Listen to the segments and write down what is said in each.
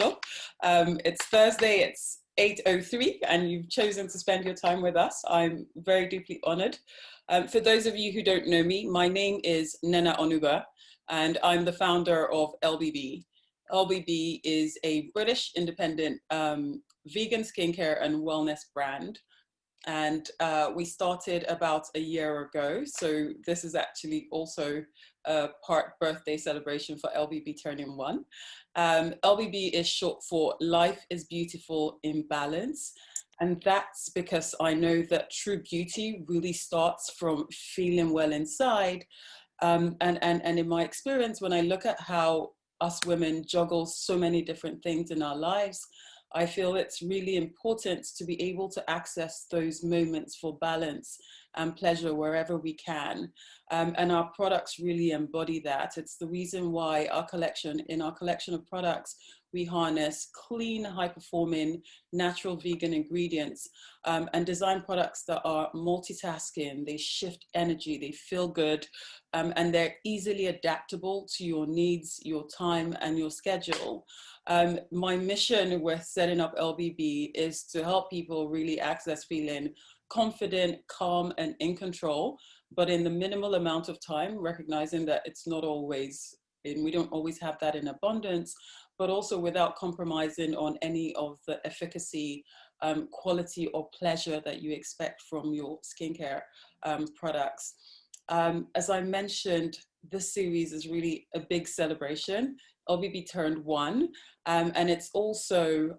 Sure. It's Thursday, it's 8:03, and you've chosen to spend your time with us. I'm very deeply honored. For those of you who don't know me, my name is Nena Onuba, and I'm the founder of LBB. LBB is a British independent vegan skincare and wellness brand. And we started about a year ago. So this is actually also a part birthday celebration for LBB turning 1. LBB is short for Life is Beautiful in Balance. And that's because I know that true beauty really starts from feeling well inside. And in my experience, when I look at how us women juggle so many different things in our lives, I feel it's really important to be able to access those moments for balance and pleasure wherever we can. And our products really embody that. It's the reason why in our collection of products, we harness clean, high-performing, natural vegan ingredients and design products that are multitasking. They shift energy, they feel good, and they're easily adaptable to your needs, your time, and your schedule. My mission with setting up LBB is to help people really access feeling confident, calm, and in control, but in the minimal amount of time, recognizing that it's not always, and we don't always have that in abundance, but also without compromising on any of the efficacy, quality, or pleasure that you expect from your skincare products. As I mentioned, this series is really a big celebration. LBB turned 1, and it's also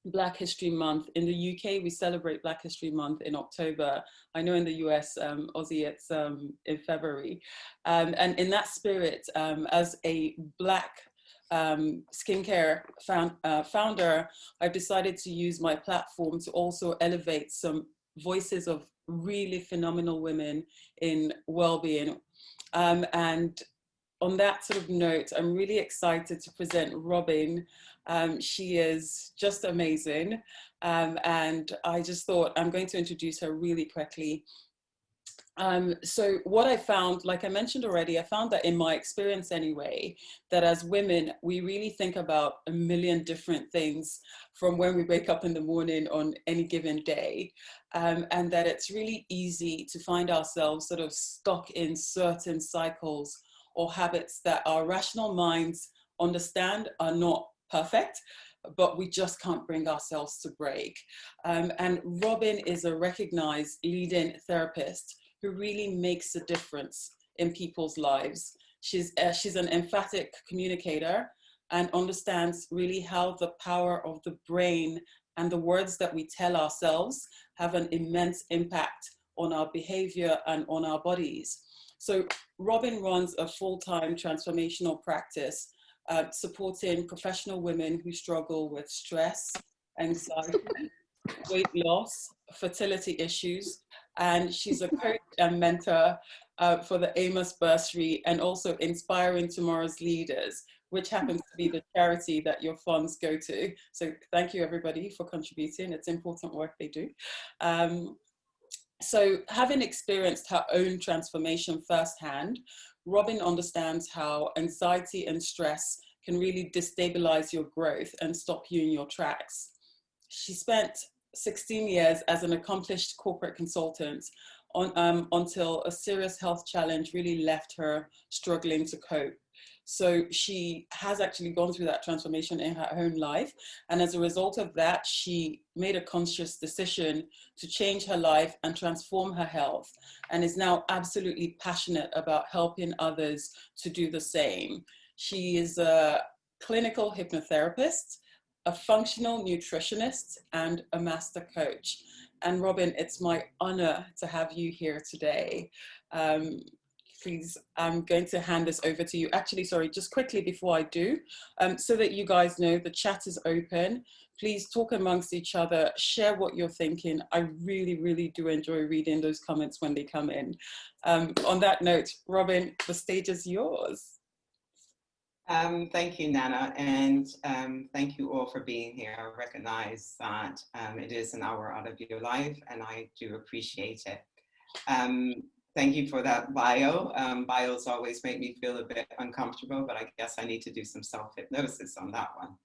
Black History Month. In the UK, we celebrate Black History Month in October. I know in the US, Aussie, it's in February. And in that spirit, as a Black skincare founder, I've decided to use my platform to also elevate some voices of really phenomenal women in well-being. And on that sort of note, I'm really excited to present Robyn. She is just amazing. And I just thought I'm going to introduce her really quickly. So what I found, like I mentioned already, I found that in my experience anyway, that as women, we really think about a million different things from when we wake up in the morning on any given day. And that it's really easy to find ourselves sort of stuck in certain cycles or habits that our rational minds understand are not perfect, but we just can't bring ourselves to break. And Robyn is a recognized leading therapist who really makes a difference in people's lives. She's an emphatic communicator and understands really how the power of the brain and the words that we tell ourselves have an immense impact on our behavior and on our bodies. So Robyn runs a full-time transformational practice supporting professional women who struggle with stress, anxiety, weight loss, fertility issues, and she's a coach and mentor for the Amos Bursary and also Inspiring Tomorrow's Leaders, which happens to be the charity that your funds go to. So thank you everybody for contributing. It's important work they do. So having experienced her own transformation firsthand, Robyn understands how anxiety and stress can really destabilize your growth and stop you in your tracks. She spent 16 years as an accomplished corporate consultant until a serious health challenge really left her struggling to cope. So she has actually gone through that transformation in her own life. And as a result of that, she made a conscious decision to change her life and transform her health, and is now absolutely passionate about helping others to do the same. She is a clinical hypnotherapist, a functional nutritionist, and a master coach. And Robyn, it's my honor to have you here today. Please, I'm going to hand this over to you. Actually, sorry, just quickly before I do, so that you guys know the chat is open. Please talk amongst each other, share what you're thinking. I really, really do enjoy reading those comments when they come in. On that note, Robyn, the stage is yours. Thank you, Nana, and thank you all for being here. I recognize that it is an hour out of your life, and I do appreciate it. Thank you for that bio. Bios always make me feel a bit uncomfortable, but I guess I need to do some self-hypnosis on that one.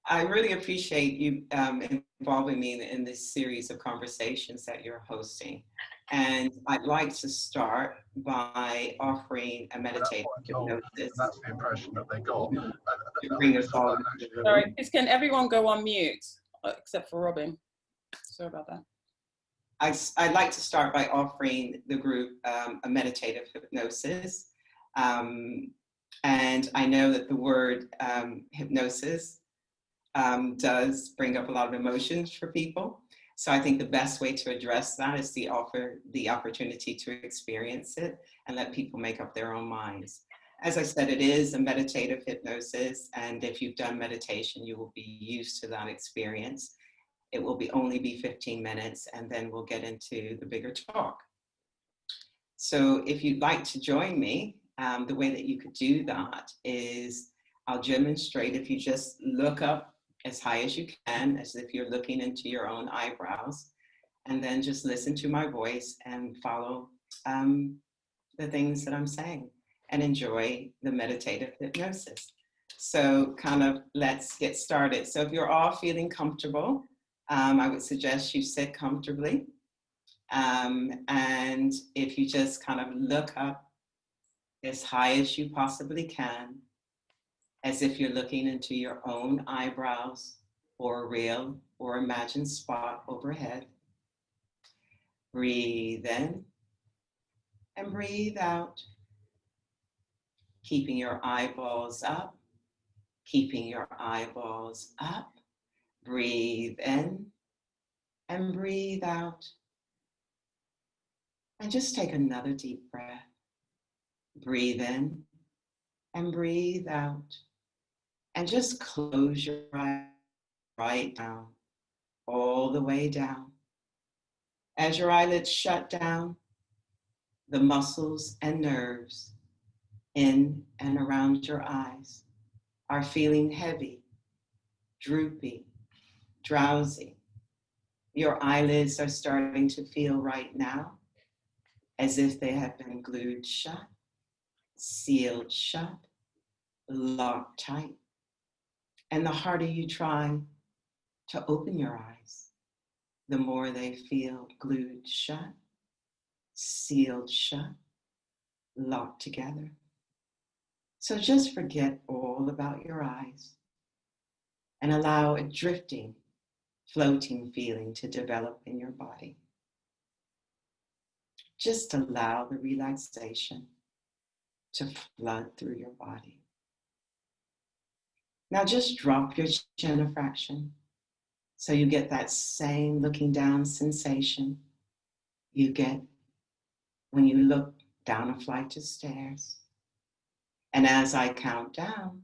I really appreciate you involving me in this series of conversations that you're hosting. And I'd like to start by offering a meditative hypnosis. That's the impression that they got. To bring us all into the room. Sorry, can everyone go on mute, except for Robyn? Sorry about that. I'd like to start by offering the group a meditative hypnosis. And I know that the word hypnosis does bring up a lot of emotions for people. So I think the best way to address that is to offer the opportunity to experience it and let people make up their own minds. As I said, it is a meditative hypnosis, and if you've done meditation, you will be used to that experience. It will only be 15 minutes, and then we'll get into the bigger talk. So if you'd like to join me, the way that you could do that is I'll demonstrate. If you just look up as high as you can, as if you're looking into your own eyebrows, and then just listen to my voice and follow the things that I'm saying and enjoy the meditative hypnosis. So kind of let's get started. So if you're all feeling comfortable, I would suggest you sit comfortably. And if you just kind of look up as high as you possibly can, as if you're looking into your own eyebrows or a real or imagined spot overhead. Breathe in and breathe out, keeping your eyeballs up, keeping your eyeballs up. Breathe in and breathe out. And just take another deep breath. Breathe in and breathe out. And just close your eyes right down, all the way down. As your eyelids shut down, the muscles and nerves in and around your eyes are feeling heavy, droopy, drowsy. Your eyelids are starting to feel right now as if they have been glued shut, sealed shut, locked tight. And the harder you try to open your eyes, the more they feel glued shut, sealed shut, locked together. So just forget all about your eyes and allow a drifting, floating feeling to develop in your body. Just allow the relaxation to flood through your body. Now just drop your chin a fraction so you get that same looking down sensation you get when you look down a flight of stairs. And as I count down,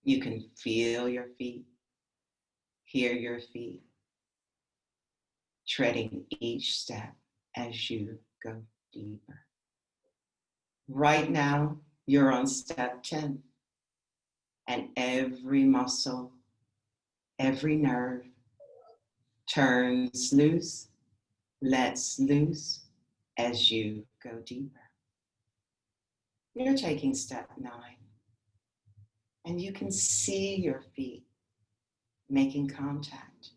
you can feel your feet, hear your feet, treading each step as you go deeper. Right now, you're on step 10, and every muscle, every nerve turns loose, lets loose as you go deeper. You're taking step 9, and you can see your feet making contact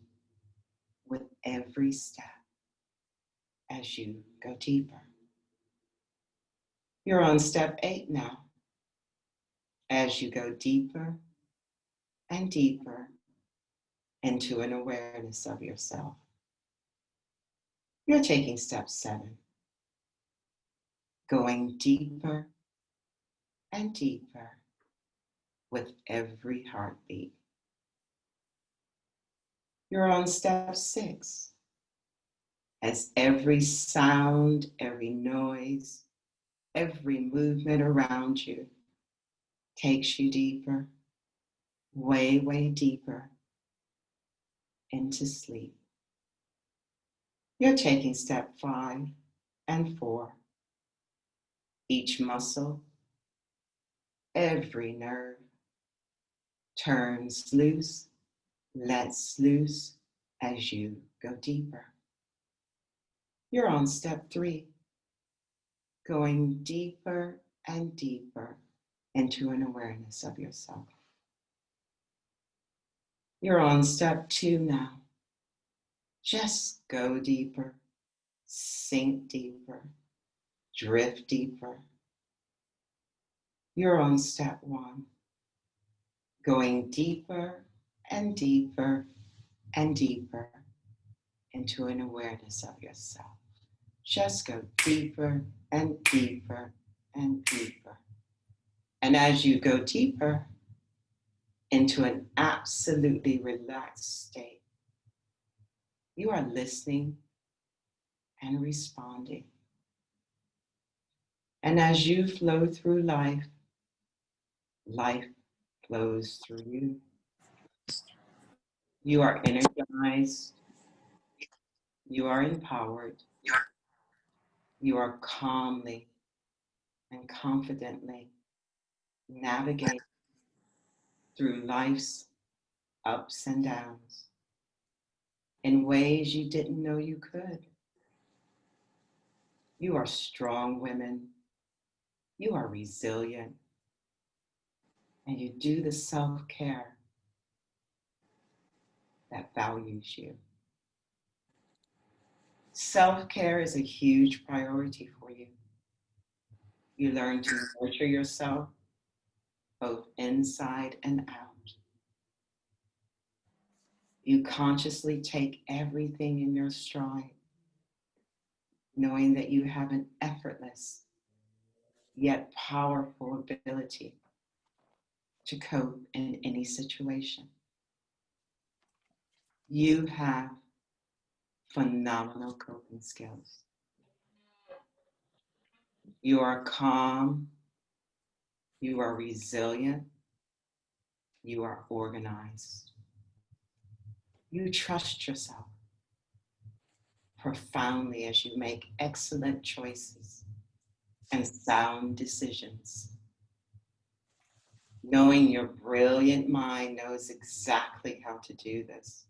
with every step as you go deeper. You're on step 8 now. As you go deeper and deeper into an awareness of yourself. You're taking step 7, going deeper and deeper with every heartbeat. You're on step 6, as every sound, every noise, every movement around you takes you deeper, way, way deeper into sleep. You're taking step 5 and 4. Each muscle, every nerve turns loose, lets loose as you go deeper. You're on step 3, going deeper and deeper into an awareness of yourself. You're on step 2 now. Just go deeper, sink deeper, drift deeper. You're on step 1, going deeper and deeper and deeper into an awareness of yourself. Just go deeper and deeper and deeper. And as you go deeper into an absolutely relaxed state, you are listening and responding. And as you flow through life, life flows through you. You are energized. You are empowered. You are calmly and confidently navigating through life's ups and downs in ways you didn't know you could. You are strong women. You are resilient. And you do the self-care that values you. Self-care is a huge priority for you. You learn to nurture yourself both inside and out. You consciously take everything in your stride, knowing that you have an effortless yet powerful ability to cope in any situation. You have phenomenal coping skills. You are calm, you are resilient, you are organized. You trust yourself profoundly as you make excellent choices and sound decisions. Knowing your brilliant mind knows exactly how to do this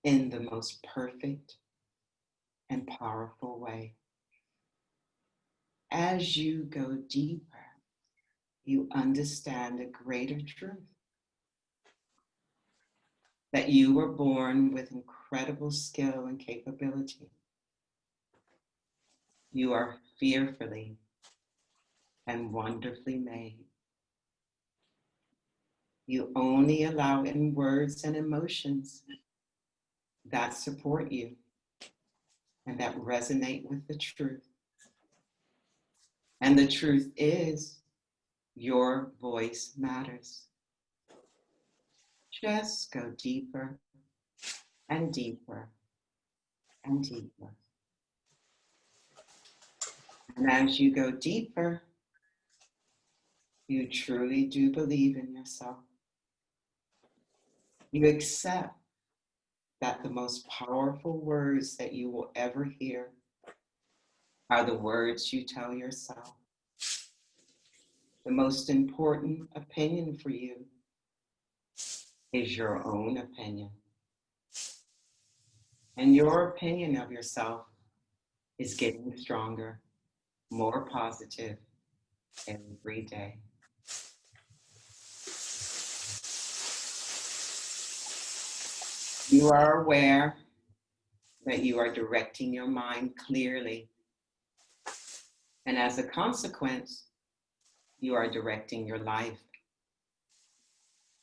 in the most perfect and powerful way. As you go deeper, you understand a greater truth. That you were born with incredible skill and capability. You are fearfully and wonderfully made. You only allow in words and emotions that support you and that resonate with the truth. And the truth is, your voice matters. Just go deeper and deeper and deeper. And as you go deeper, you truly do believe in yourself. You accept that the most powerful words that you will ever hear are the words you tell yourself. The most important opinion for you is your own opinion. And your opinion of yourself is getting stronger, more positive every day. You are aware that you are directing your mind clearly. And as a consequence, you are directing your life.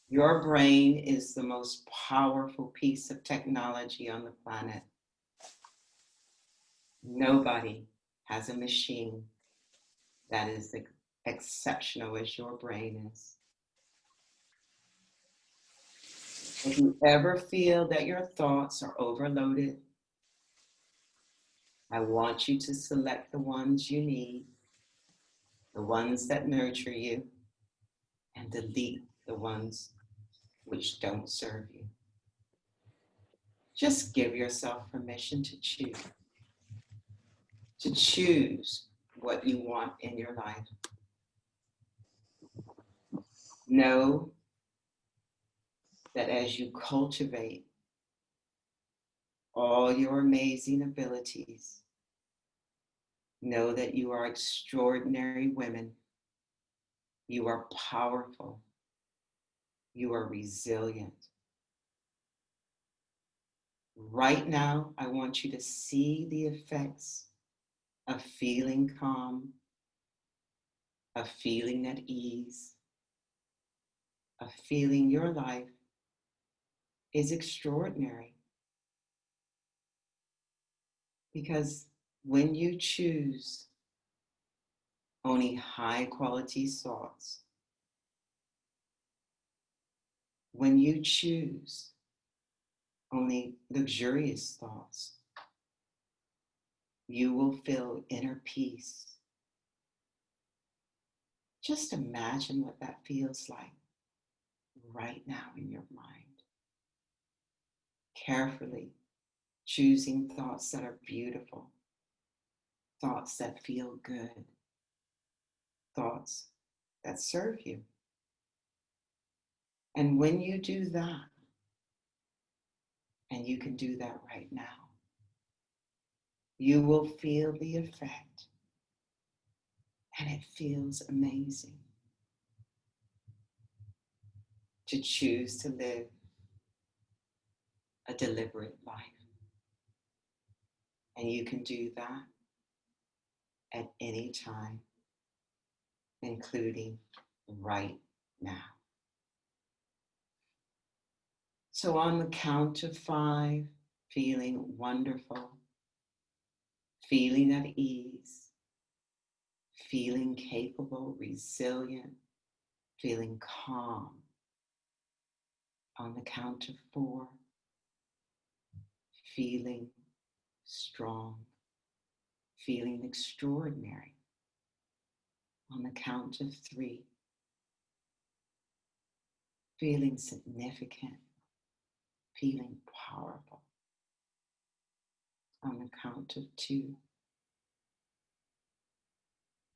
Your brain is the most powerful piece of technology on the planet. Nobody has a machine that is exceptional as your brain is. If you ever feel that your thoughts are overloaded, I want you to select the ones you need, the ones that nurture you, and delete the ones which don't serve you. Just give yourself permission to choose what you want in your life. Know that as you cultivate all your amazing abilities, Know that you are extraordinary women. You are powerful. You are resilient. Right now, I want you to see the effects of feeling calm, of feeling at ease, of feeling your life is extraordinary. Because when you choose only high quality thoughts, when you choose only luxurious thoughts, you will feel inner peace. Just imagine what that feels like right now in your mind. Carefully choosing thoughts that are beautiful, thoughts that feel good, thoughts that serve you. And when you do that, and you can do that right now, you will feel the effect, and it feels amazing to choose to live a deliberate life. And you can do that at any time, including right now. So on the count of 5, feeling wonderful, feeling at ease, feeling capable, resilient, feeling calm. On the count of 4, feeling strong, feeling extraordinary. On the count of 3, feeling significant, feeling powerful. On the count of 2,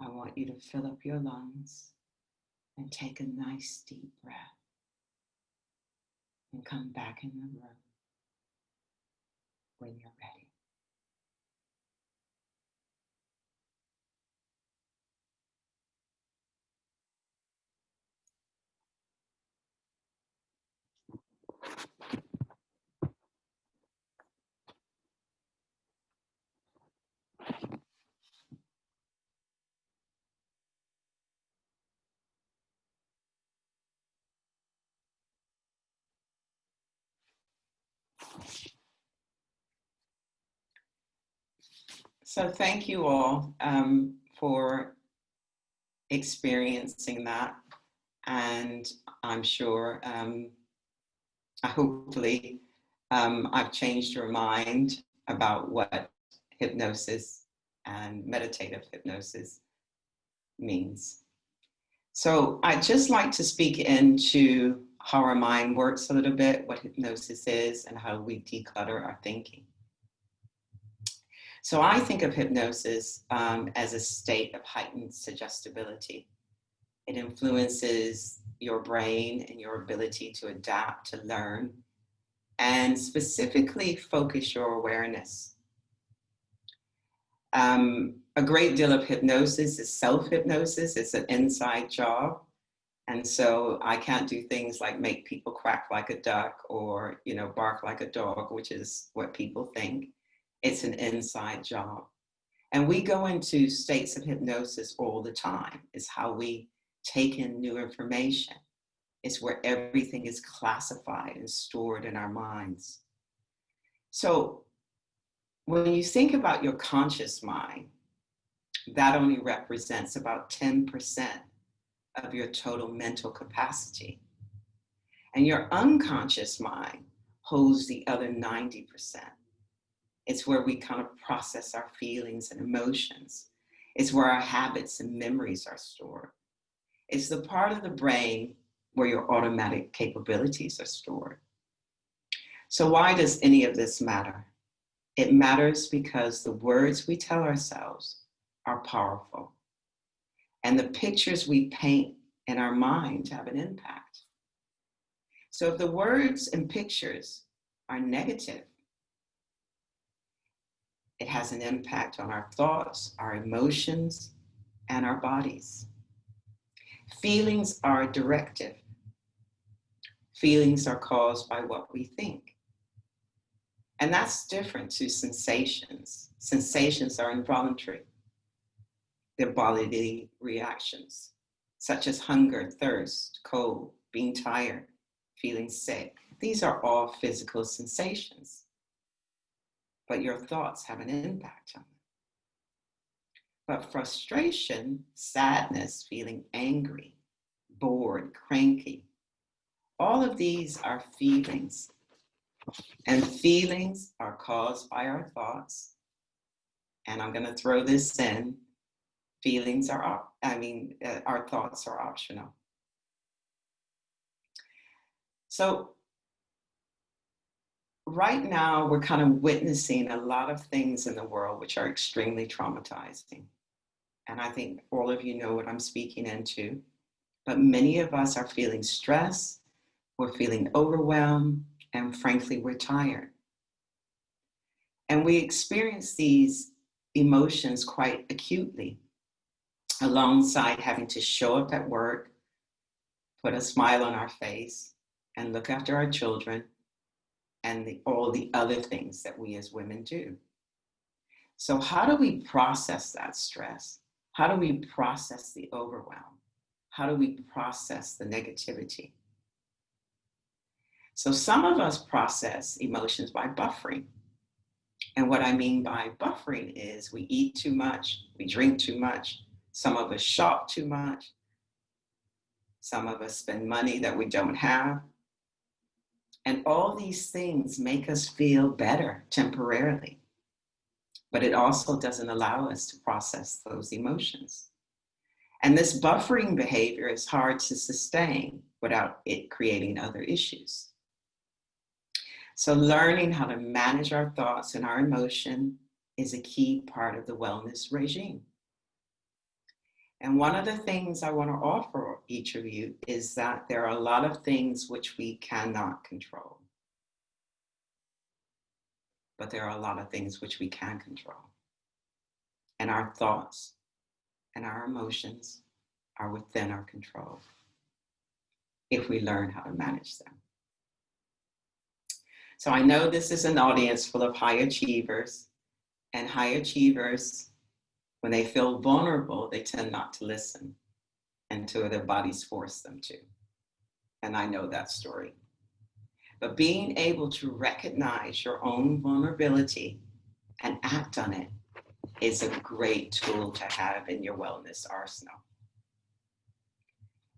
I want you to fill up your lungs and take a nice deep breath and come back in the room when you're ready. So thank you all for experiencing that. And I'm sure, hopefully, I've changed your mind about what hypnosis and meditative hypnosis means. So I'd just like to speak into how our mind works a little bit, what hypnosis is, and how we declutter our thinking. So I think of hypnosis as a state of heightened suggestibility. It influences your brain and your ability to adapt, to learn, and specifically focus your awareness. A great deal of hypnosis is self-hypnosis. It's an inside job. And so I can't do things like make people quack like a duck or, bark like a dog, which is what people think. It's an inside job. And we go into states of hypnosis all the time. It's how we take in new information. It's where everything is classified and stored in our minds. So when you think about your conscious mind, that only represents about 10% of your total mental capacity. And your unconscious mind holds the other 90%. It's where we kind of process our feelings and emotions. It's where our habits and memories are stored. It's the part of the brain where your automatic capabilities are stored. So why does any of this matter? It matters because the words we tell ourselves are powerful. And the pictures we paint in our mind have an impact. So if the words and pictures are negative, It has an impact on our thoughts, our emotions, and our bodies. Feelings are directive. Feelings are caused by what we think. And that's different to sensations. Sensations are involuntary. They're bodily reactions, such as hunger, thirst, cold, being tired, feeling sick. These are all physical sensations. But your thoughts have an impact on them. But frustration, sadness, feeling angry, bored, cranky, all of these are feelings. And feelings are caused by our thoughts. And I'm going to throw this in. Feelings are, our thoughts are optional. So right now, we're kind of witnessing a lot of things in the world which are extremely traumatizing. And I think all of you know what I'm speaking into. But many of us are feeling stress, we're feeling overwhelmed, and frankly, we're tired. And we experience these emotions quite acutely, alongside having to show up at work, put a smile on our face, and look after our children, and all the other things that we as women do. So how do we process that stress? How do we process the overwhelm? How do we process the negativity? So some of us process emotions by buffering. And what I mean by buffering is we eat too much, we drink too much, some of us shop too much, some of us spend money that we don't have. And all these things make us feel better temporarily. But it also doesn't allow us to process those emotions. And this buffering behavior is hard to sustain without it creating other issues. So learning how to manage our thoughts and our emotion is a key part of the wellness regime. And one of the things I want to offer each of you is that there are a lot of things which we cannot control. But there are a lot of things which we can control. And our thoughts and our emotions are within our control if we learn how to manage them. So I know this is an audience full of high achievers, and high achievers, when they feel vulnerable, they tend not to listen until their bodies force them to. And I know that story. But being able to recognize your own vulnerability and act on it is a great tool to have in your wellness arsenal.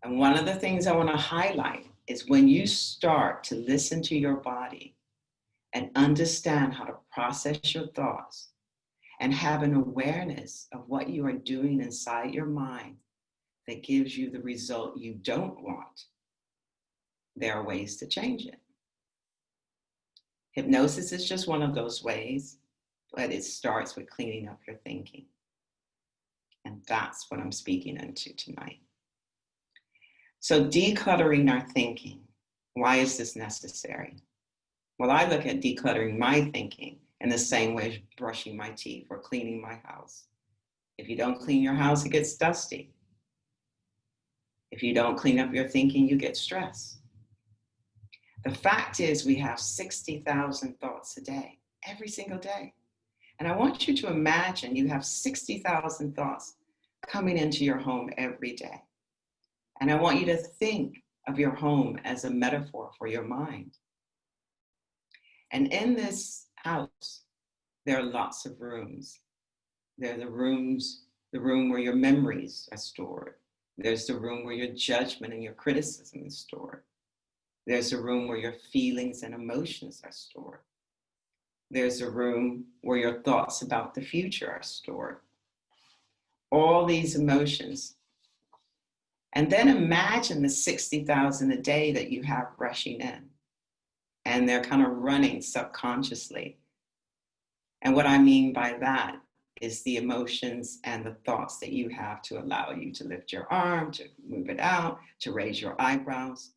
And one of the things I want to highlight is when you start to listen to your body and understand how to process your thoughts and have an awareness of what you are doing inside your mind that gives you the result you don't want, there are ways to change it. Hypnosis is just one of those ways, but it starts with cleaning up your thinking. And that's what I'm speaking into tonight. So decluttering our thinking, why is this necessary? Well, I look at decluttering my thinking in the same way as brushing my teeth or cleaning my house. If you don't clean your house, it gets dusty. If you don't clean up your thinking, you get stressed. The fact is we have 60,000 thoughts a day, every single day. And I want you to imagine you have 60,000 thoughts coming into your home every day. And I want you to think of your home as a metaphor for your mind. And in this house, there are lots of rooms. There are the room where your memories are stored. There's the room where your judgment and your criticism is stored. There's a room where your feelings and emotions are stored. There's a room where your thoughts about the future are stored. All these emotions. And then imagine the 60,000 a day that you have rushing in. And they're kind of running subconsciously. And what I mean by that is the emotions and the thoughts that you have to allow you to lift your arm, to move it out, to raise your eyebrows.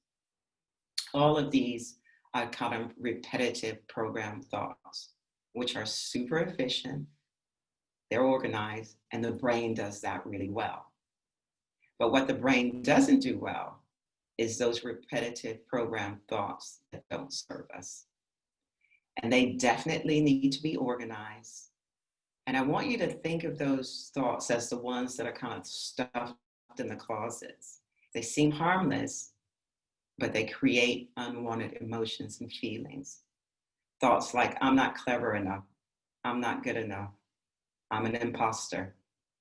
All of these are kind of repetitive program thoughts, which are super efficient, they're organized, and the brain does that really well. But what the brain doesn't do well is those repetitive programmed thoughts that don't serve us. And they definitely need to be organized. And I want you to think of those thoughts as the ones that are kind of stuffed in the closets. They seem harmless, but they create unwanted emotions and feelings. Thoughts like, I'm not clever enough, I'm not good enough, I'm an imposter,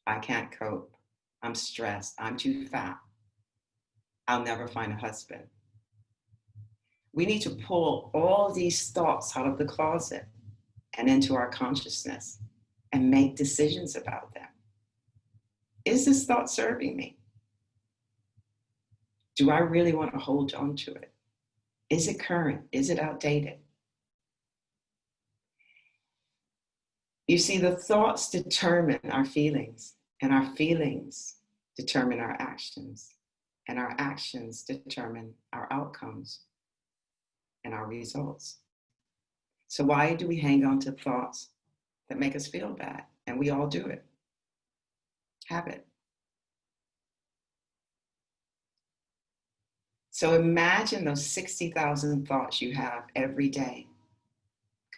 I can't cope, I'm stressed, I'm too fat, I'll never find a husband. We need to pull all these thoughts out of the closet and into our consciousness and make decisions about them. Is this thought serving me? Do I really want to hold on to it? Is it current? Is it outdated? You see, the thoughts determine our feelings, and our feelings determine our actions, and our actions determine our outcomes and our results. So why do we hang on to thoughts that make us feel bad? And we all do it. Habit. So imagine those 60,000 thoughts you have every day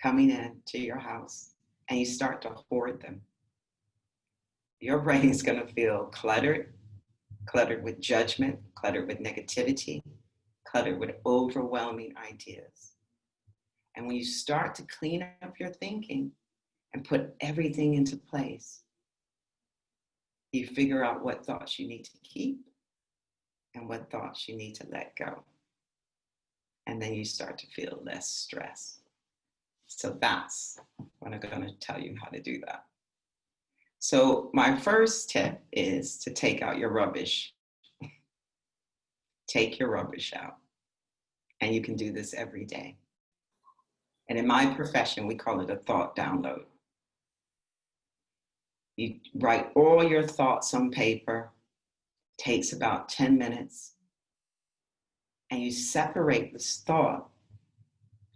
coming in to your house, and you start to hoard them. Your brain is going to feel cluttered, cluttered with judgment, cluttered with negativity, cluttered with overwhelming ideas. And when you start to clean up your thinking and put everything into place, you figure out what thoughts you need to keep and what thoughts you need to let go. And then you start to feel less stress. So that's what I'm going to tell you how to do that. So my first tip is to take out your rubbish. Take your rubbish out. And you can do this every day. And in my profession, we call it a thought download. You write all your thoughts on paper. Takes about 10 minutes. And you separate this thought.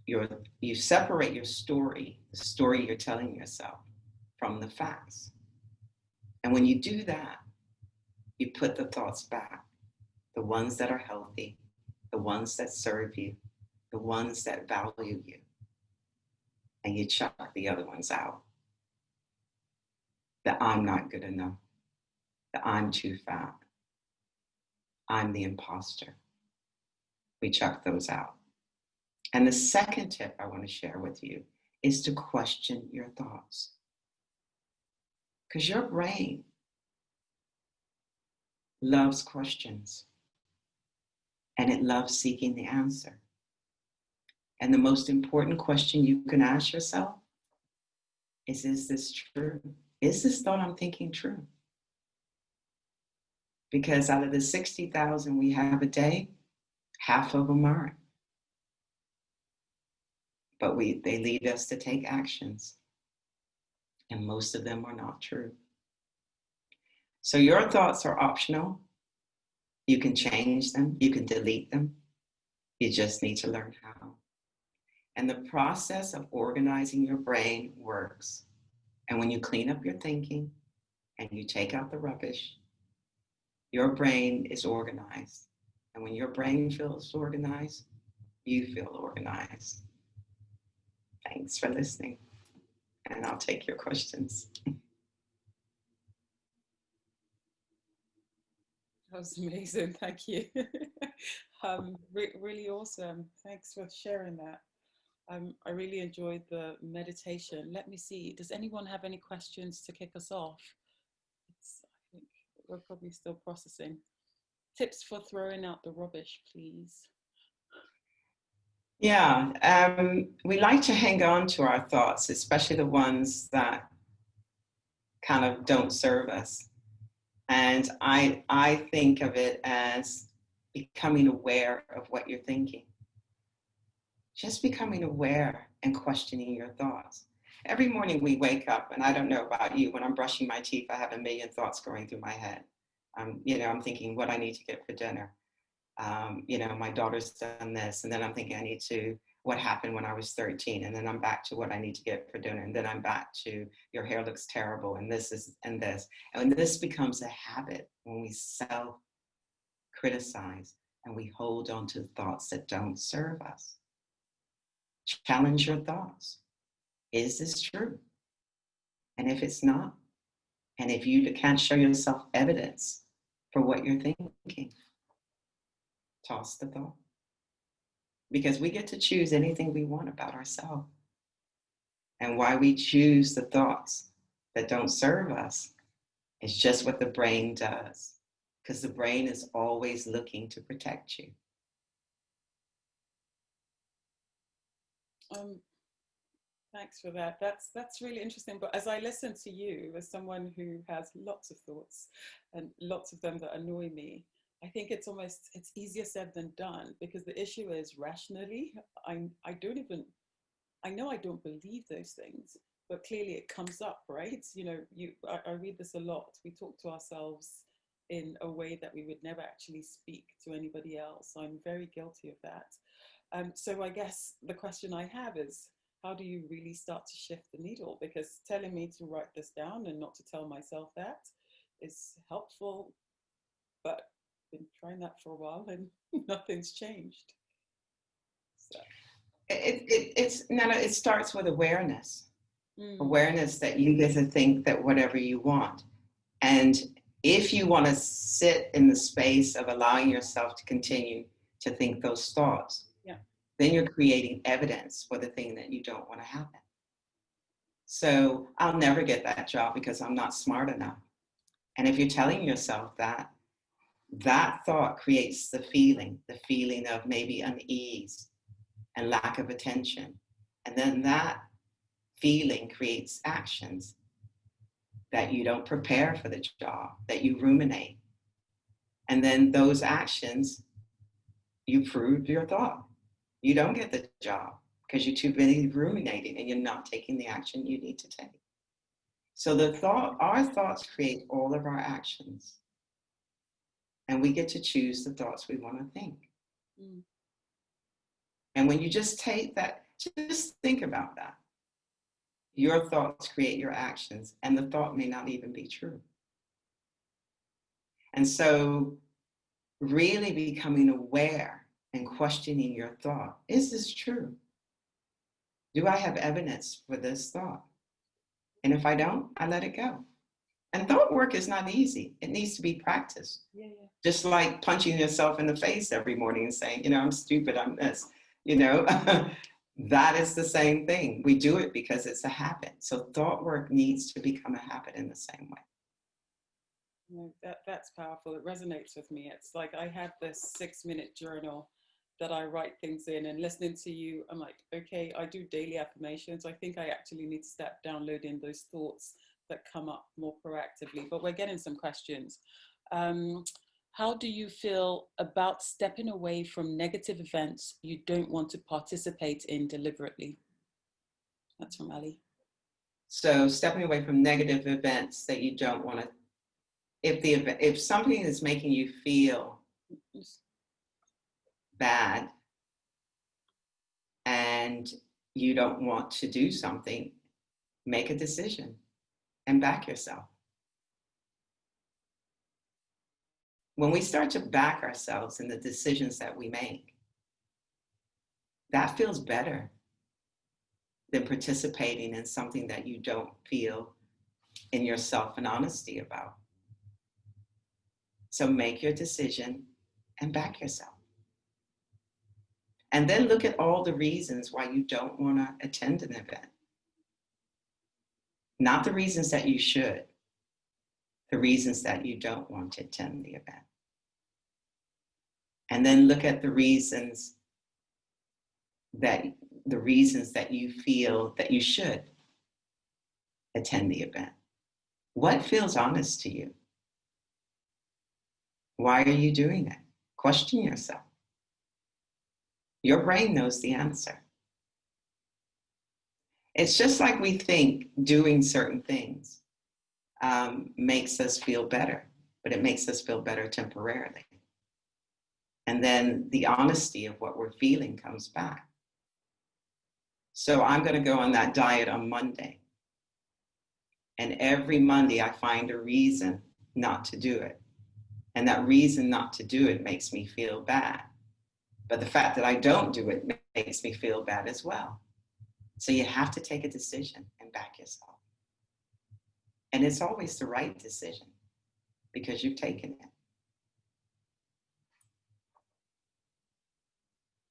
You separate your story, the story you're telling yourself, from the facts. And when you do that, you put the thoughts back, the ones that are healthy, the ones that serve you, the ones that value you, and you chuck the other ones out. That I'm not good enough, that I'm too fat, I'm the imposter. We chuck those out. And the second tip I want to share with you is to question your thoughts. Because your brain loves questions, and it loves seeking the answer. And the most important question you can ask yourself is this true? Is this thought I'm thinking true? Because out of the 60,000 we have a day, half of them aren't. But they lead us to take actions, and most of them are not true. So your thoughts are optional. You can change them, you can delete them. You just need to learn how. And the process of organizing your brain works. And when you clean up your thinking and you take out the rubbish, your brain is organized. And when your brain feels organized, you feel organized. Thanks for listening. And I'll take your questions. That was amazing. Thank you. Really awesome. Thanks for sharing that. I really enjoyed the meditation. Let me see. Does anyone have any questions to kick us off? I think we're probably still processing. Tips for throwing out the rubbish, please. Yeah, we like to hang on to our thoughts, especially the ones that kind of don't serve us. And I think of it as becoming aware of what you're thinking. Just becoming aware and questioning your thoughts. Every morning we wake up, and I don't know about you, when I'm brushing my teeth, I have a million thoughts going through my head. I'm thinking what I need to get for dinner. My daughter's done this, and then I'm thinking I need to what happened when I was 13. And then I'm back to what I need to get for dinner. And then I'm back to your hair looks terrible. And this is, and this. And this becomes a habit when we self-criticize and we hold on to thoughts that don't serve us. Challenge your thoughts. Is this true? And if it's not, and if you can't show yourself evidence for what you're thinking, toss the thought. Because we get to choose anything we want about ourselves. And why we choose the thoughts that don't serve us is just what the brain does. Because the brain is always looking to protect you. Thanks for that. That's really interesting. But as I listen to you, as someone who has lots of thoughts and lots of them that annoy me, I think it's easier said than done, because the issue is rationally, I know I don't believe those things, but clearly it comes up, right? You know, I read this a lot. We talk to ourselves in a way that we would never actually speak to anybody else. I'm very guilty of that. So I guess the question I have is, how do you really start to shift the needle? Because telling me to write this down and not to tell myself that is helpful, but I've been trying that for a while and nothing's changed. So. It starts with awareness. Awareness that you get to think that whatever you want. And if you want to sit in the space of allowing yourself to continue to think those thoughts, then you're creating evidence for the thing that you don't want to happen. So I'll never get that job because I'm not smart enough. And if you're telling yourself that, that thought creates the feeling of maybe unease and lack of attention. And then that feeling creates actions that you don't prepare for the job, that you ruminate. And then those actions, you prove your thought. You don't get the job because you're too busy ruminating and you're not taking the action you need to take. So our thoughts create all of our actions. And we get to choose the thoughts we want to think. And when you just take that, just think about that. Your thoughts create your actions, and the thought may not even be true. And so really becoming aware and questioning your thought. Is this true? Do I have evidence for this thought? And if I don't, I let it go. And thought work is not easy. It needs to be practiced. Just like punching yourself in the face every morning and saying, I'm stupid, I'm this, that is the same thing. We do it because it's a habit. So thought work needs to become a habit in the same way. That's powerful. It resonates with me. It's like I have this 6-minute journal that I write things in, and listening to you, I'm like, okay, I do daily affirmations. I think I actually need to start downloading those thoughts that come up more proactively. But we're getting some questions. How do you feel about stepping away from negative events you don't want to participate in deliberately? That's from Ali. So stepping away from negative events that you don't want to, if something is making you feel bad and you don't want to do something, make a decision and back yourself. When we start to back ourselves in the decisions that we make, that feels better than participating in something that you don't feel in yourself and honesty about. So make your decision and back yourself. And then look at all the reasons why you don't want to attend an event. Not the reasons that you should, the reasons that you don't want to attend the event. And then look at the reasons that you feel that you should attend the event. What feels honest to you? Why are you doing it? Question yourself. Your brain knows the answer. It's just like we think doing certain things makes us feel better, but it makes us feel better temporarily. And then the honesty of what we're feeling comes back. So I'm going to go on that diet on Monday. And every Monday I find a reason not to do it. And that reason not to do it makes me feel bad. But the fact that I don't do it makes me feel bad as well. So you have to take a decision and back yourself. And it's always the right decision because you've taken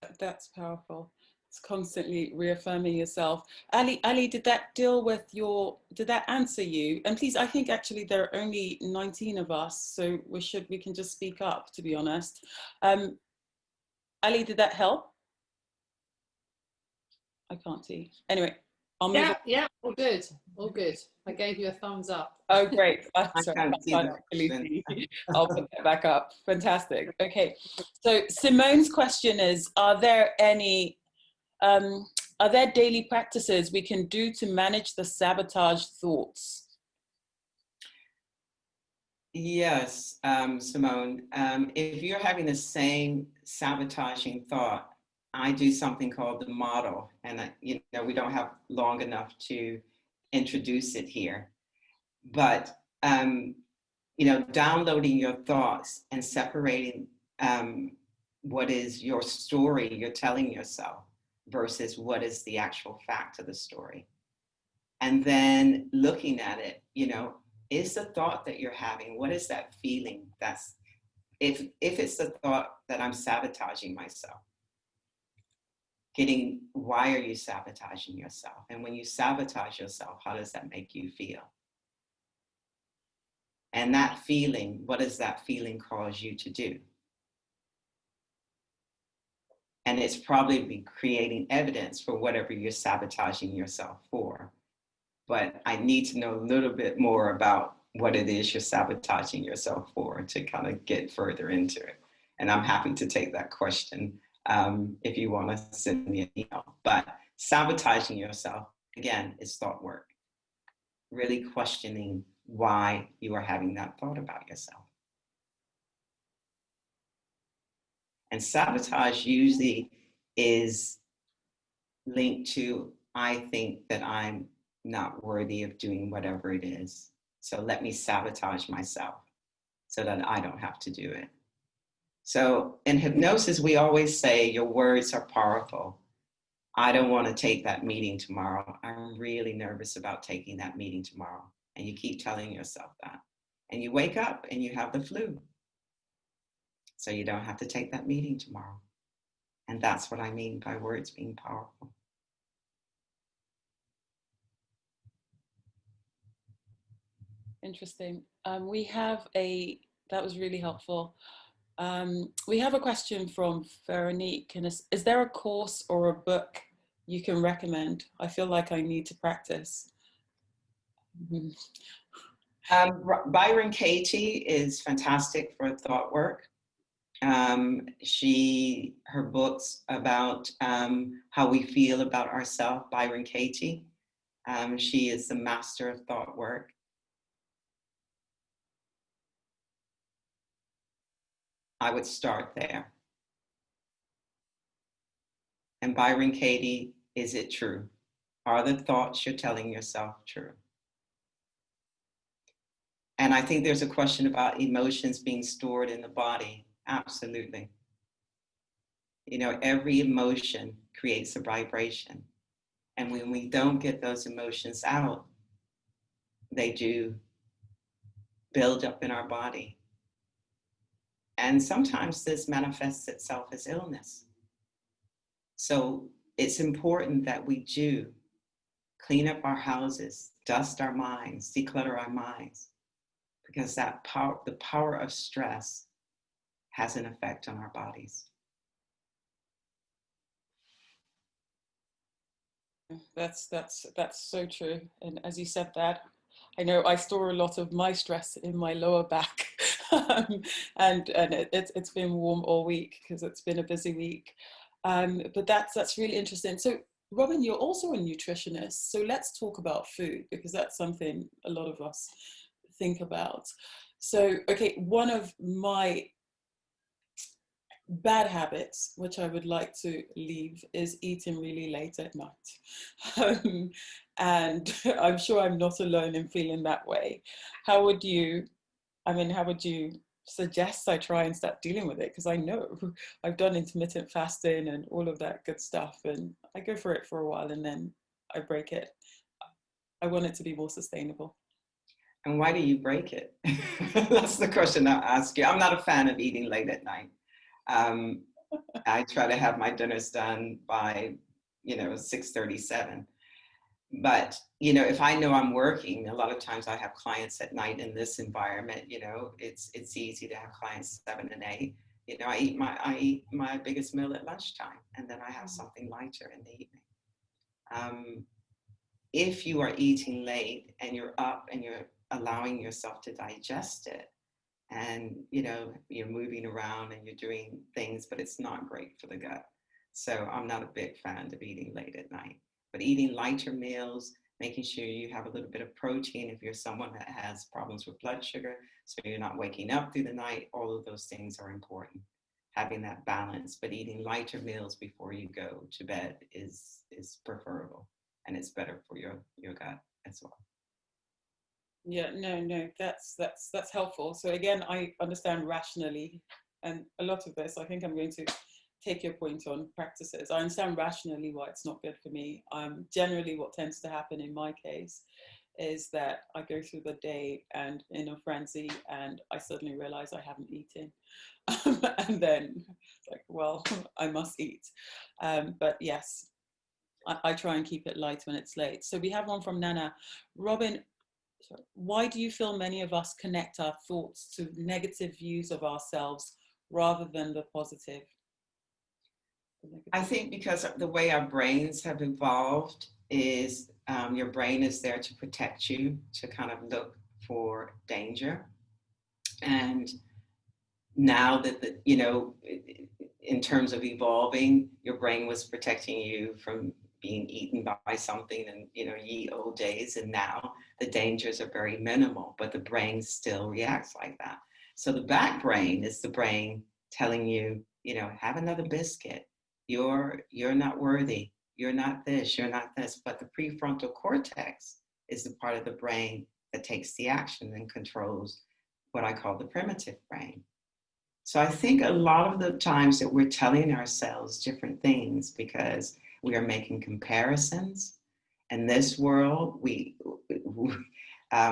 it. That's powerful. It's constantly reaffirming yourself. Ali, did that did that answer you? And please, I think actually there are only 19 of us, so we can just speak up, to be honest. Ali, did that help? I can't see. Anyway, I'll move on. Yeah, all good, all good. I gave you a thumbs up. Oh, great. Sorry, I can't see I'll put that back up. Fantastic. Okay. So Simone's question is, are there daily practices we can do to manage the sabotage thoughts? Yes, Simone. If you're having the same sabotaging thought, I do something called the model, and we don't have long enough to introduce it here. But downloading your thoughts and separating what is your story you're telling yourself versus what is the actual fact of the story, and then looking at it, is the thought that you're having, what is that feeling? That's if it's the thought that I'm sabotaging myself, why are you sabotaging yourself? And when you sabotage yourself, how does that make you feel? And that feeling, what does that feeling cause you to do? And it's probably creating evidence for whatever you're sabotaging yourself for. But I need to know a little bit more about what it is you're sabotaging yourself for to kind of get further into it. And I'm happy to take that question if you want to send me an email. But sabotaging yourself, again, is thought work. Really questioning why you are having that thought about yourself. And sabotage usually is linked to, I think that I'm not worthy of doing whatever it is. So let me sabotage myself so that I don't have to do it. So in hypnosis, we always say your words are powerful. I don't want to take that meeting tomorrow. I'm really nervous about taking that meeting tomorrow. And you keep telling yourself that. And you wake up and you have the flu. So you don't have to take that meeting tomorrow. And that's what I mean by words being powerful. Interesting. That was really helpful. We have a question from Veronique, and is there a course or a book you can recommend? I feel like I need to practice. Byron Katie is fantastic for thought work. Her books about how we feel about ourselves, Byron Katie. She is the master of thought work. I would start there. And Byron Katie, is it true? Are the thoughts you're telling yourself true? And I think there's a question about emotions being stored in the body. Absolutely. Every emotion creates a vibration. And when we don't get those emotions out, they do build up in our body. And sometimes this manifests itself as illness. So it's important that we do clean up our houses, dust our minds, declutter our minds, because the power of stress has an effect on our bodies. That's so true. And as you said that, I know I store a lot of my stress in my lower back, and it's been warm all week because it's been a busy week. But that's really interesting. So Robyn, you're also a nutritionist. So let's talk about food, because that's something a lot of us think about. So, okay, one of bad habits, which I would like to leave, is eating really late at night. And I'm sure I'm not alone in feeling that way. How would you, how would you suggest I try and start dealing with it? Because I know I've done intermittent fasting and all of that good stuff, and I go for it for a while and then I break it. I want it to be more sustainable. And why do you break it? That's the question I'll ask you. I'm not a fan of eating late at night. I try to have my dinners done by, 6:37. But, if I know I'm working, a lot of times I have clients at night in this environment, it's easy to have clients 7 and 8. I eat my biggest meal at lunchtime, and then I have something lighter in the evening. If you are eating late and you're up and you're allowing yourself to digest it, and you're moving around and you're doing things, but it's not great for the gut. So I'm not a big fan of eating late at night, but eating lighter meals, making sure you have a little bit of protein if you're someone that has problems with blood sugar, so you're not waking up through the night. All of those things are important, having that balance. But eating lighter meals before you go to bed is preferable, and it's better for your gut as well. Yeah, no, that's helpful. So again, I understand rationally, and a lot of this, I think I'm going to take your point on practices. I understand rationally why it's not good for me. Generally, what tends to happen in my case is that I go through the day and in a frenzy, and I suddenly realize I haven't eaten, and then like, well, I must eat. But yes, I try and keep it light when it's late. So we have one from Nana. Robyn, why do you feel many of us connect our thoughts to negative views of ourselves rather than the positive? I think because of the way our brains have evolved is your brain is there to protect you, to kind of look for danger. And now that, in terms of evolving, your brain was protecting you from being eaten by something and, ye old days. And now the dangers are very minimal, but the brain still reacts like that. So the back brain is the brain telling you, have another biscuit. You're not worthy. You're not this, you're not this. But the prefrontal cortex is the part of the brain that takes the action and controls what I call the primitive brain. So I think a lot of the times that we're telling ourselves different things because we are making comparisons. In this world,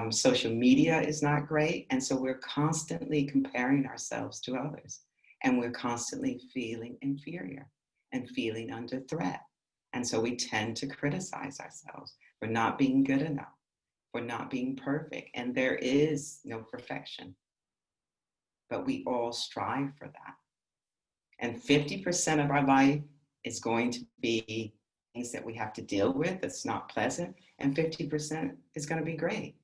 social media is not great. And so we're constantly comparing ourselves to others. And we're constantly feeling inferior and feeling under threat. And so we tend to criticize ourselves for not being good enough, for not being perfect. And there is no perfection, but we all strive for that. And 50% of our life is going to be things that we have to deal with that's not pleasant, and 50% is going to be great.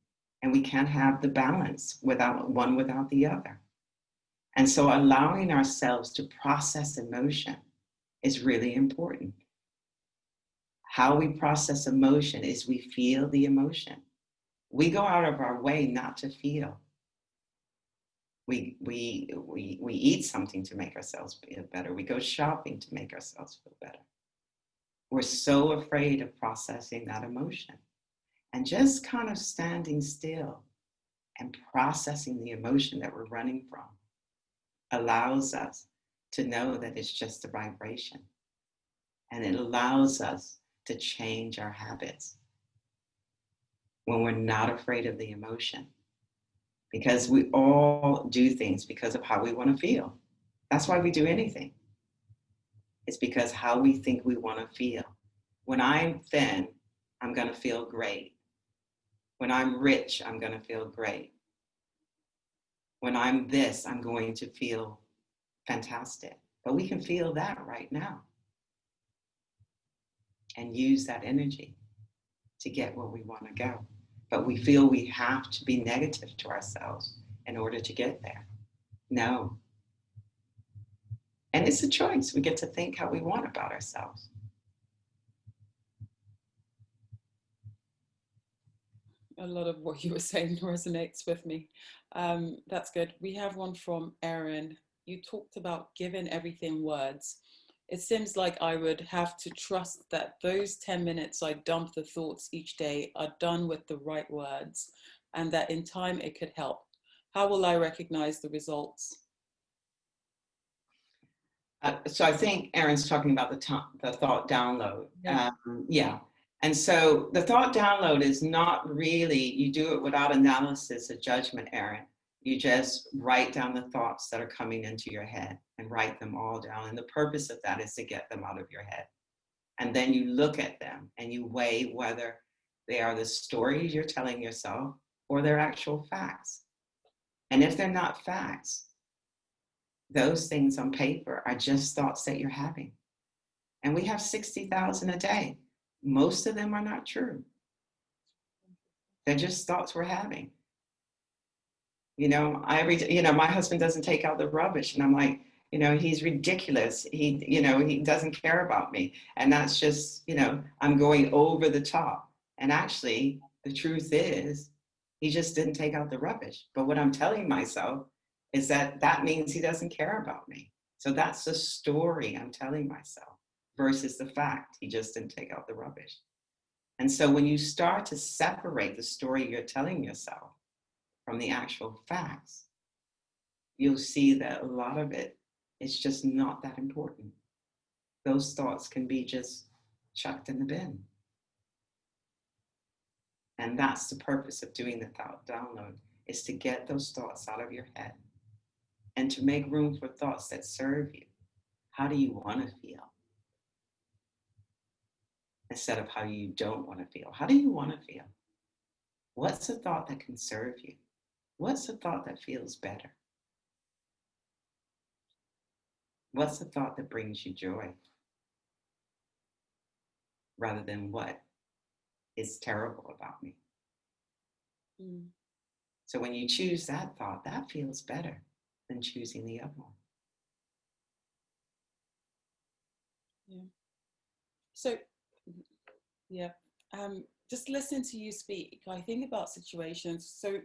And we can't have the balance without the other. And so allowing ourselves to process emotion is really important. How we process emotion is we feel the emotion. We go out of our way not to feel. We eat something to make ourselves feel better. We go shopping to make ourselves feel better. We're so afraid of processing that emotion. And just kind of standing still and processing the emotion that we're running from allows us to know that it's just a vibration. And it allows us to change our habits when we're not afraid of the emotion. Because we all do things because of how we want to feel. That's why we do anything. It's because how we think we want to feel. When I'm thin, I'm going to feel great. When I'm rich, I'm going to feel great. When I'm this, I'm going to feel fantastic. But we can feel that right now and use that energy to get where we want to go. But we feel we have to be negative to ourselves in order to get there. No. And it's a choice. We get to think how we want about ourselves. A lot of what you were saying resonates with me. That's good. We have one from Erin. you talked about giving everything words. It seems like I would have to trust that those 10 minutes I dump the thoughts each day are done with the right words, and that in time it could help. How will I recognize the results? So I think Erin's talking about the thought download. Yeah. Yeah. And so the thought download is not really, you do it without analysis or judgment, Erin. You just write down the thoughts that are coming into your head and write them all down. And the purpose of that is to get them out of your head. And then you look at them and you weigh whether they are the stories you're telling yourself or they're actual facts. And if they're not facts, those things on paper are just thoughts that you're having. And we have 60,000 a day. Most of them are not true. They're just thoughts we're having. My husband doesn't take out the rubbish. And I'm like, he's ridiculous. He doesn't care about me. And that's just, I'm going over the top. And actually, the truth is, he just didn't take out the rubbish. But what I'm telling myself is that means he doesn't care about me. So that's the story I'm telling myself versus the fact he just didn't take out the rubbish. And so when you start to separate the story you're telling yourself from the actual facts, you'll see that a lot of it is just not that important. Those thoughts can be just chucked in the bin. And that's the purpose of doing the thought download, is to get those thoughts out of your head and to make room for thoughts that serve you. How do you want to feel? Instead of how you don't want to feel. How do you want to feel? What's a thought that can serve you? What's a thought that feels better? What's the thought that brings you joy? Rather than what is terrible about me. Mm. So when you choose that thought, that feels better than choosing the other one. Yeah. So, yeah, just listen to you speak. I think about situations. So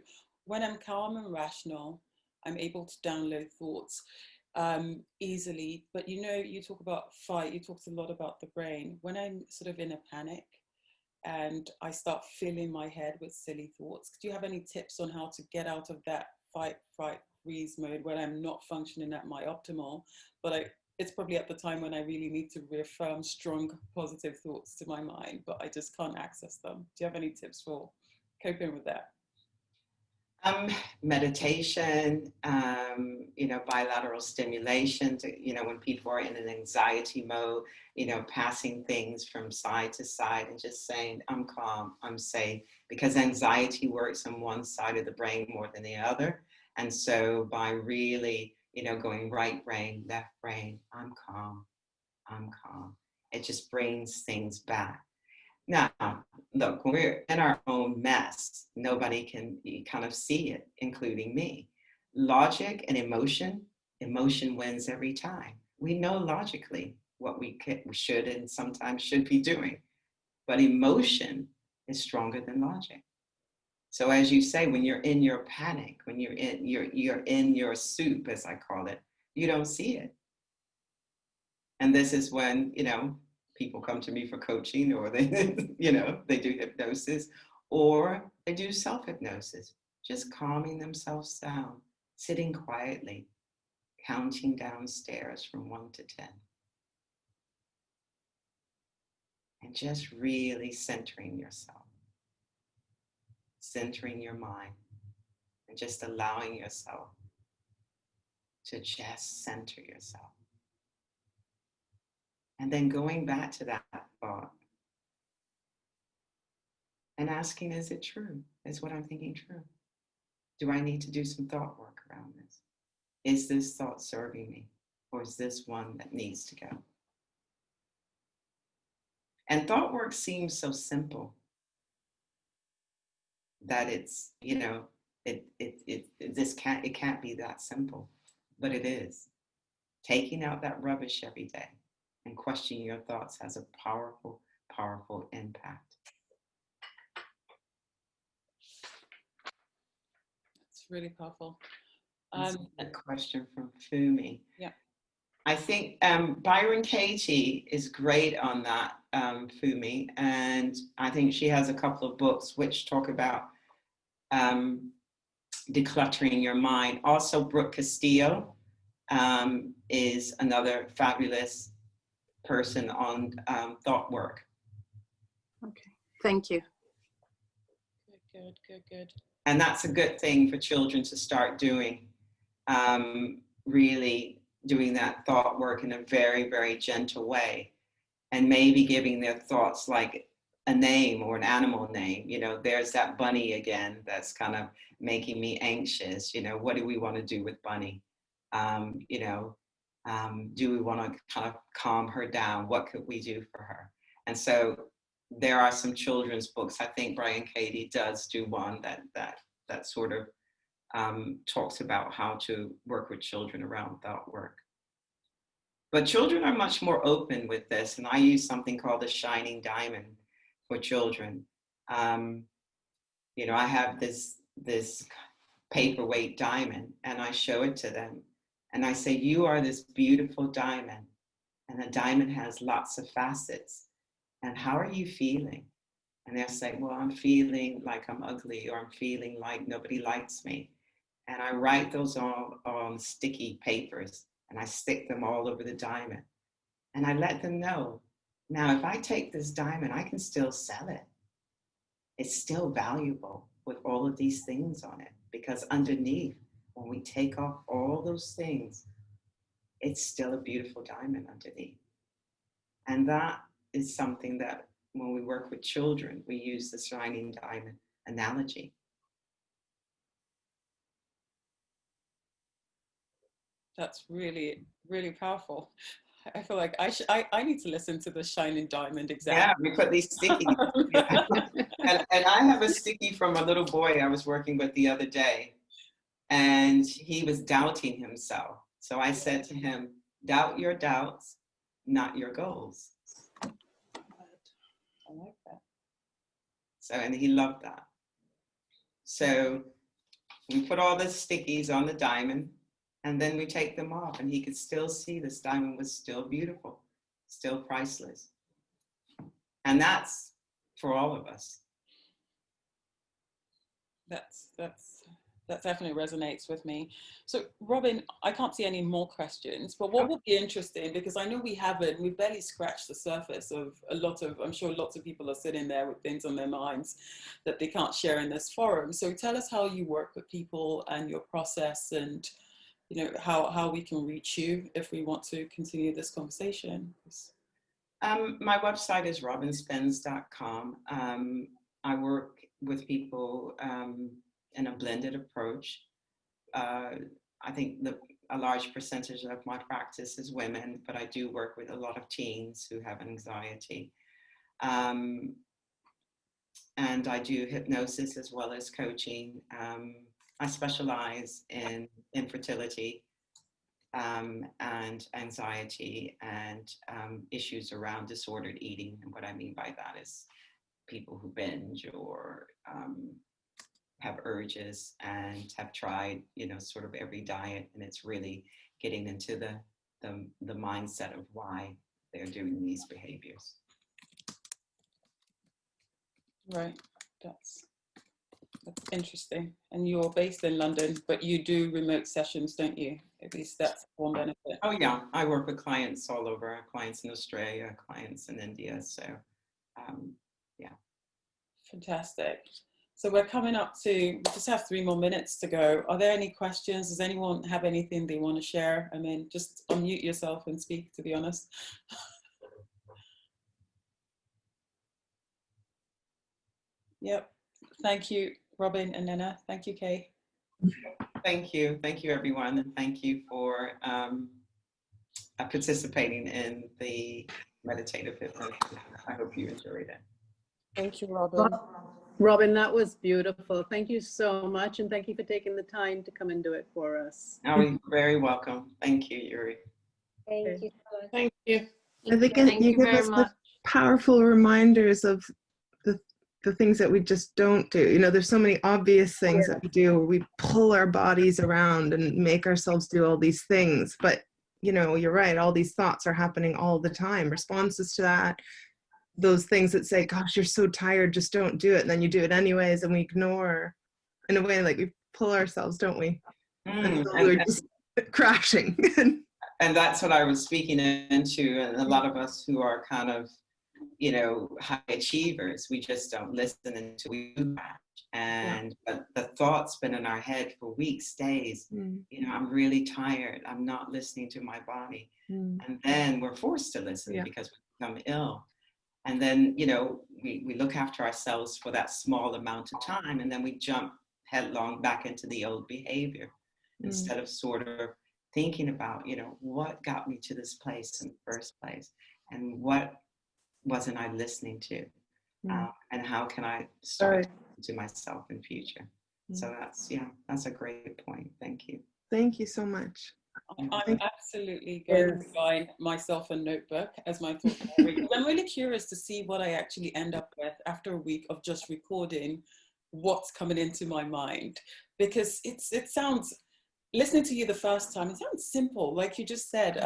when I'm calm and rational, I'm able to download thoughts easily. But you talk about fight, you talked a lot about the brain. When I'm sort of in a panic and I start filling my head with silly thoughts, do you have any tips on how to get out of that fight, fright, freeze mode when I'm not functioning at my optimal, but it's probably at the time when I really need to reaffirm strong positive thoughts to my mind, but I just can't access them. Do you have any tips for coping with that? Meditation, bilateral stimulation, when people are in an anxiety mode, passing things from side to side and just saying, I'm calm, I'm safe, because anxiety works on one side of the brain more than the other. And so by really, going right brain, left brain, I'm calm, it just brings things back. Now, look, when we're in our own mess, nobody can kind of see it, including me. Logic and emotion wins every time. We know logically what we should and sometimes should be doing, but emotion is stronger than logic. So as you say, when you're in your panic, when you're in your soup, as I call it, you don't see it. And this is when, people come to me for coaching, or they, they do hypnosis, or they do self-hypnosis, just calming themselves down, sitting quietly, counting downstairs from 1 to 10. And just really centering yourself, centering your mind, and just allowing yourself to just center yourself. And then going back to that thought and asking, is it true? Is what I'm thinking true? Do I need to do some thought work around this? Is this thought serving me? Or is this one that needs to go? And thought work seems so simple that it's, it can't be that simple, but it is. Taking out that rubbish every day and questioning your thoughts has a powerful, powerful impact. It's really powerful. A question from Fumi. Yeah. I think Byron Katie is great on that, Fumi, and I think she has a couple of books which talk about decluttering your mind. Also, Brooke Castillo is another fabulous person on thought work. Okay, thank you. Good. And that's a good thing for children to start doing, really doing that thought work in a very, very gentle way, and maybe giving their thoughts like a name or an animal name. You know, there's that bunny again that's kind of making me anxious. You know, what do we want to do with Bunny? You know, do we want to kind of calm her down? What could we do for her? And so there are some children's books. I think Brian Katie does do one that sort of talks about how to work with children around thought work. But children are much more open with this, and I use something called the shining diamond for children. You know, I have this paperweight diamond, and I show it to them, and I say, you are this beautiful diamond, and a diamond has lots of facets. And how are you feeling? And they'll say, well, I'm feeling like I'm ugly, or I'm feeling like nobody likes me. And I write those all on sticky papers, and I stick them all over the diamond. And I let them know, now, if I take this diamond, I can still sell it. It's still valuable with all of these things on it, because underneath, when we take off all those things, it's still a beautiful diamond underneath. And that is something that when we work with children, we use the shining diamond analogy. That's really, really powerful. I feel like I need to listen to the Shining Diamond exam. Yeah, we put these stickies. Yeah. And I have a sticky from a little boy I was working with the other day, and he was doubting himself. So I said to him, doubt your doubts, not your goals. I like that. So, and he loved that. So we put all the stickies on the diamond, and then we take them off, and he could still see this diamond was still beautiful, still priceless. And that's for all of us. That definitely resonates with me. So Robyn, I can't see any more questions, but what would be interesting, because I know we've barely scratched the surface of I'm sure lots of people are sitting there with things on their minds that they can't share in this forum. So tell us how you work with people and your process, and you know, how we can reach you if we want to continue this conversation. My website is robynspens.com. I work with people in a blended approach. I think a large percentage of my practice is women, but I do work with a lot of teens who have anxiety. And I do hypnosis as well as coaching. I specialize in infertility and anxiety and issues around disordered eating. And what I mean by that is people who binge or have urges and have tried, you know, sort of every diet, and it's really getting into the mindset of why they're doing these behaviors. Right, that's interesting. And you're based in London, but you do remote sessions, don't you? At least that's one benefit. Oh yeah, I work with clients all over, clients in Australia, clients in India, so yeah. Fantastic. So we're coming up to, we just have 3 more minutes to go. Are there any questions? Does anyone have anything they want to share? I mean, just unmute yourself and speak, to be honest. Yep. Thank you, Robyn and Nena. Thank you, Kay. Thank you everyone, and thank you for participating in the meditative hypnosis. I hope you enjoyed it. Thank you, Robyn. Robyn, that was beautiful. Thank you so much, and thank you for taking the time to come and do it for us. Oh, you're very welcome. Thank you, Yuri. Thank you so much. Thank you. Thank I think you you give very us much. the powerful reminders of the things that we just don't do. You know, there's so many obvious things that we do where we pull our bodies around and make ourselves do all these things. But, you know, you're right, all these thoughts are happening all the time. Responses to that, those things that say, gosh, you're so tired, just don't do it. And then you do it anyways, and we ignore, in a way, like we pull ourselves, don't we? And so we're just crashing. And that's what I was speaking into. And a lot of us who are kind of, you know, high achievers, we just don't listen until we do that. And the thought's been in our head for weeks, days. You know, I'm really tired. I'm not listening to my body. And then we're forced to listen because we become ill. And then, you know, we look after ourselves for that small amount of time, and then we jump headlong back into the old behavior instead of sort of thinking about, you know, what got me to this place in the first place, and what wasn't I listening to, and how can I start to myself in future. So that's a great point. Thank you. Thank you so much. I'm absolutely going to find myself a notebook as my thought diary. I'm really curious to see what I actually end up with after a week of just recording what's coming into my mind, because it sounds, listening to you the first time, it sounds simple, like you just said,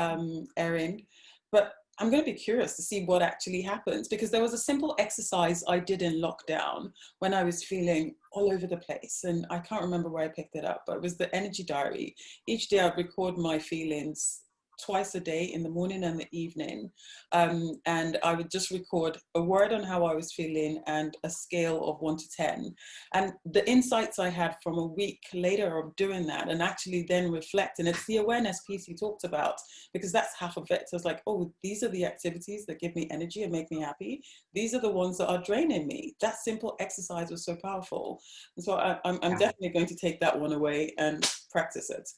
Erin, but I'm going to be curious to see what actually happens, because there was a simple exercise I did in lockdown when I was feeling all over the place, and I can't remember where I picked it up, but it was the energy diary. Each day I'd record my feelings twice a day, in the morning and the evening, and I would just record a word on how I was feeling and a scale of 1 to 10. And the insights I had from a week later of doing that, and actually then reflect, and it's the awareness piece you talked about, because that's half of it. So it's like, oh, these are the activities that give me energy and make me happy. These are the ones that are draining me. That simple exercise was so powerful. And so I'm definitely going to take that one away and practice it.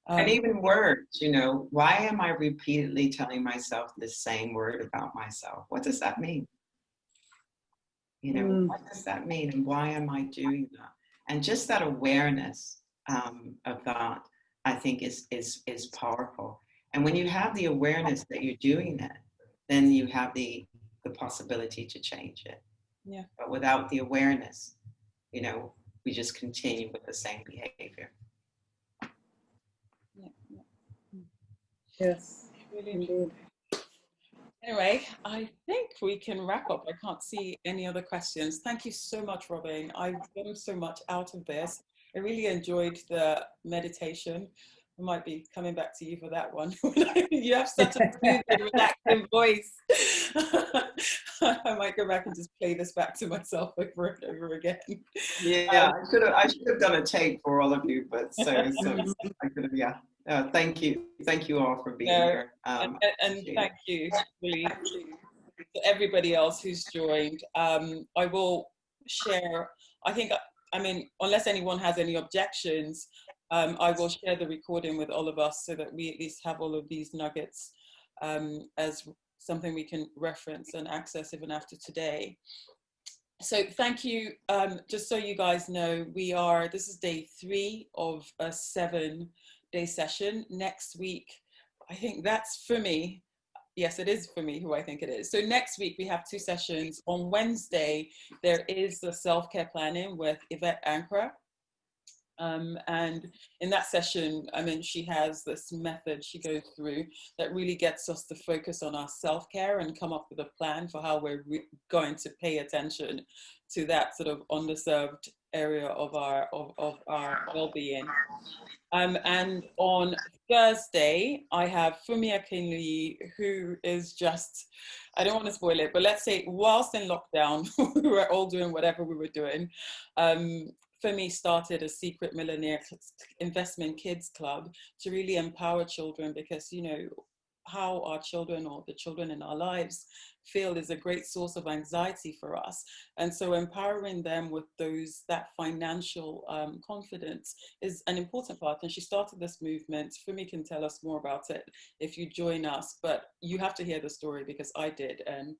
And even words, you know, why am I repeatedly telling myself the same word about myself? What does that mean? You know, what does that mean, and why am I doing that? And just that awareness of that, I think is powerful. And when you have the awareness that you're doing it, then you have the possibility to change it. Yeah. But without the awareness, you know, we just continue with the same behavior. Yes, Really. indeed. Anyway, I think we can wrap up. I can't see any other questions. Thank you so much, Robyn. I've gotten so much out of this. I really enjoyed the meditation. I might be coming back to you for that one. You have such a smooth and relaxing voice. I might go back and just play this back to myself over and over again. Yeah, I should have done a tape for all of you, but so I could have, yeah. Thank you all for being here. And thank you, really, to everybody else who's joined. I will share, I mean, unless anyone has any objections, I will share the recording with all of us so that we at least have all of these nuggets as something we can reference and access even after today. So thank you. Just so you guys know, this is day 3 of a 7-day session. Next week, I think that's for me. Yes, it is for me who I think it is. So next week we have 2 sessions. On Wednesday, there is the self-care planning with Yvette Ankara. And in that session, I mean, she has this method she goes through that really gets us to focus on our self-care and come up with a plan for how we're going to pay attention to that sort of underserved area of our well-being. And on Thursday, I have Fumi Akinyi, who is just, I don't want to spoil it, but let's say whilst in lockdown, we were all doing whatever we were doing. Fumi started a secret millionaire investment kids club to really empower children, because, you know, how our children or the children in our lives feel is a great source of anxiety for us. And so empowering them with that financial confidence is an important part. And she started this movement. Fumi can tell us more about it if you join us, but you have to hear the story, because I did, and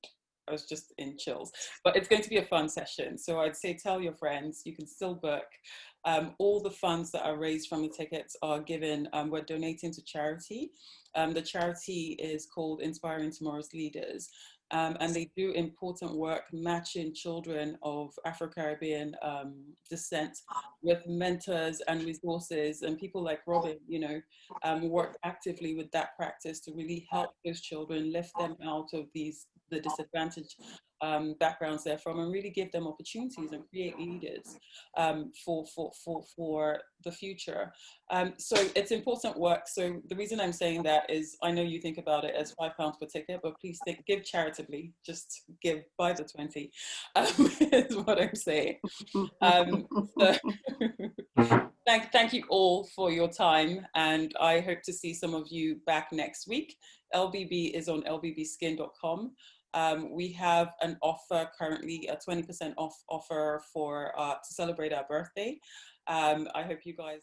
I was just in chills. But it's going to be a fun session. So I'd say tell your friends. You can still book. All the funds that are raised from the tickets are given, we're donating to charity. The charity is called Inspiring Tomorrow's Leaders. And they do important work matching children of Afro-Caribbean descent with mentors and resources, and people like Robyn, you know, work actively with that practice to really help those children, lift them out of the disadvantaged backgrounds they're from, and really give them opportunities and create leaders for the future. So it's important work. So the reason I'm saying that is I know you think about it as £5 per ticket, but please give charitably, just give by the 20 is what I'm saying. So thank you all for your time, and I hope to see some of you back next week. LBB is on lbbskin.com. We have an offer currently, a 20% off offer for to celebrate our birthday. I hope you guys